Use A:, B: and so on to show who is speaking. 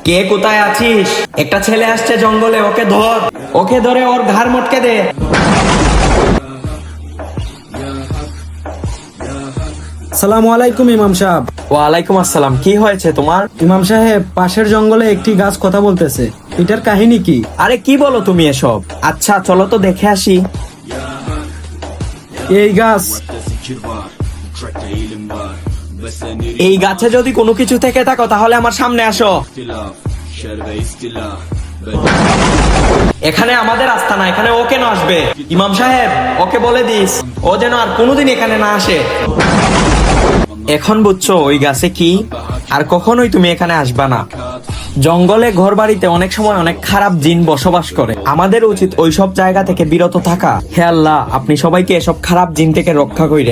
A: কে কোথায় আছিস? একটা ছেলে আসছে জঙ্গলে, ওকে ধর। ওকে ধরে ওর ঘাড় মটকে দে।
B: সালামু আলাইকুম ইমাম সাহেব।
A: ওয়ালাইকুম আসসালাম। কি হয়েছে তোমার?
B: ইমাম সাহেব, পাশের জঙ্গলে একটি গাছ কথা বলতেছে, এটার কাহিনী কি?
A: আরে কি বলো তুমি এসব? আচ্ছা চলো তো দেখে আসি।
B: এই গাছ
A: এই গাছে যদি কোনো কিছু থেকে থাকো তাহলে আমার সামনে আসো। এখানে আমাদের রাস্তা না, এখানে ও কেন আসবে? ইমাম সাহেব, ওকে বলে দিস ও যেন আর কোনোদিন এখানে না আসে। এখন বুঝছো ওই গাছে কি? আর কখনোই তুমি এখানে আসবা না। জঙ্গলে ঘর বাড়িতে অনেক সময় অনেক খারাপ জিন বসবাস করে, আমাদের উচিত ওইসব জায়গা থেকে বিরত থাকা। হে আল্লাহ, আপনি সবাইকে এসব খারাপ জিন থেকে রক্ষা কইরে।